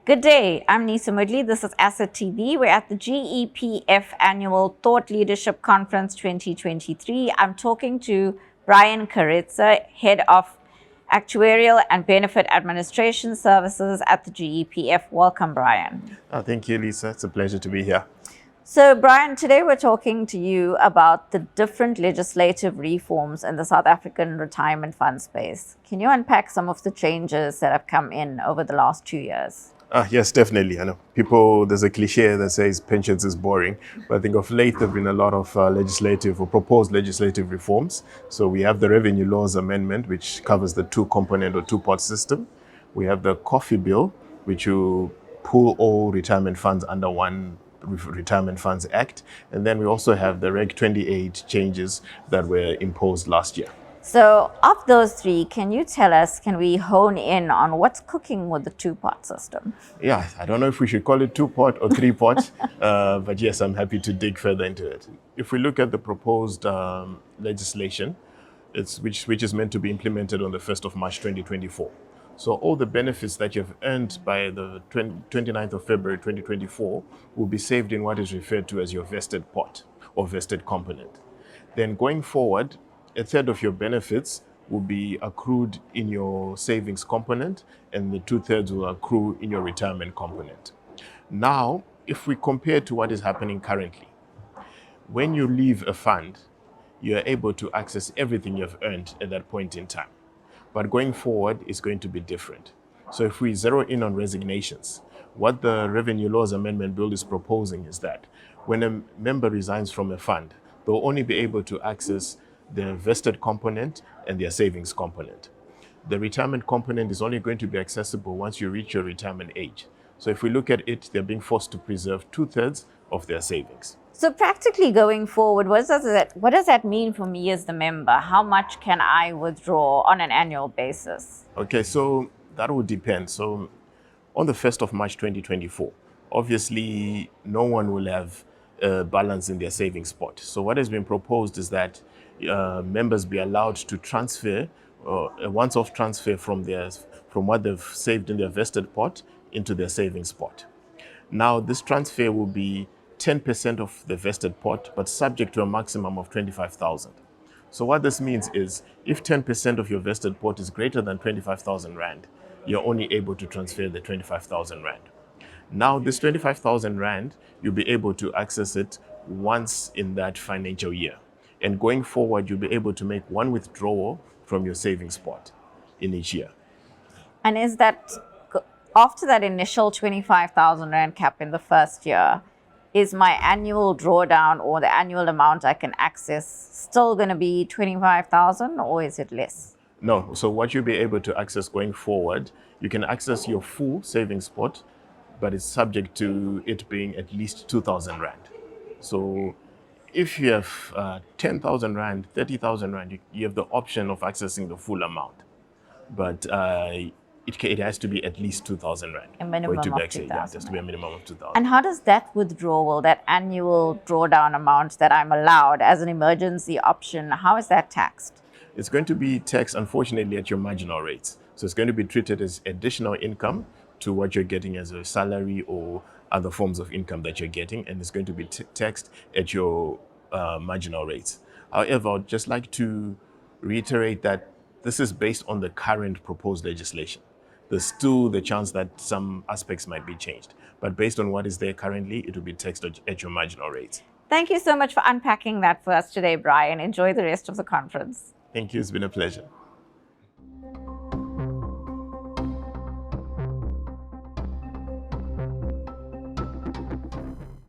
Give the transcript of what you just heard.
Good day, I'm Nisa Mudley. This is Asset TV. We're at the GEPF Annual Thought Leadership Conference 2023. I'm talking to Brian Karidza, Head of Actuarial and Benefit Administration Services at the GEPF. Welcome, Brian. Thank you, Lisa. It's a pleasure to be here. So, Brian, today we're talking to you about the different legislative reforms in the South African retirement fund space. Can you unpack some of the changes that have come in over the last 2 years? Yes, definitely. I know there's a cliche that says pensions is boring, but I think of late there have been a lot of legislative or proposed legislative reforms. So we have the Revenue Laws Amendment, which covers the two-component or two-pot system. We have the Coffee Bill, which will pull all retirement funds under one Retirement Funds Act. And then we also have the Reg 28 changes that were imposed last year. So of those three, can you tell us, can we hone in on what's cooking with the two-pot system? Yeah, I don't know if we should call it two-pot or three-pot, but yes, I'm happy to dig further into it. If we look at the proposed legislation, which is meant to be implemented on the 1st of March 2024. So all the benefits that you've earned by the 29th of February 2024 will be saved in what is referred to as your vested pot or vested component. Then going forward, a third of your benefits will be accrued in your savings component, and the 2/3 will accrue in your retirement component. Now, if we compare to what is happening currently, when you leave a fund, you're able to access everything you've earned at that point in time. But going forward is going to be different. So if we zero in on resignations, what the Revenue Laws Amendment Bill is proposing is that when a member resigns from a fund, they'll only be able to access their vested component and their savings component. The retirement component is only going to be accessible once you reach your retirement age. So if we look at it, they're being forced to preserve 2/3 of their savings. So practically going forward, what does that mean for me as the member? How much can I withdraw on an annual basis? Okay, so that will depend. So on the 1st of March 2024, obviously no one will have a balance in their savings pot. So what has been proposed is that members be allowed to transfer a once-off transfer from what they've saved in their vested pot into their savings pot. Now, this transfer will be 10% of the vested pot, but subject to a maximum of 25,000. So what this means is if 10% of your vested pot is greater than 25,000 Rand, you're only able to transfer the 25,000 Rand. Now, this 25,000 Rand, you'll be able to access it once in that financial year. And going forward, you'll be able to make one withdrawal from your savings pot in each year. And is that, after that initial 25,000 Rand cap in the first year, is my annual drawdown or the annual amount I can access still going to be 25,000 or is it less? No. So what you'll be able to access going forward, you can access your full savings pot, but it's subject to it being at least 2,000 Rand. So if you have 10,000 Rand, 30,000 Rand, you have the option of accessing the full amount. But it has to be at least 2,000 Rand. A minimum of 2,000. Yeah, it has to be a minimum of 2,000. And how does that withdrawal, that annual drawdown amount that I'm allowed as an emergency option, how is that taxed? It's going to be taxed, unfortunately, at your marginal rates. So it's going to be treated as additional income to what you're getting as a salary or other forms of income that you're getting, and it's going to be taxed at your marginal rates. However, I'd just like to reiterate that this is based on the current proposed legislation. There's still the chance that some aspects might be changed, but based on what is there currently, it will be taxed at your marginal rates. Thank you so much for unpacking that for us today, Brian. Enjoy the rest of the conference. Thank you. It's been a pleasure.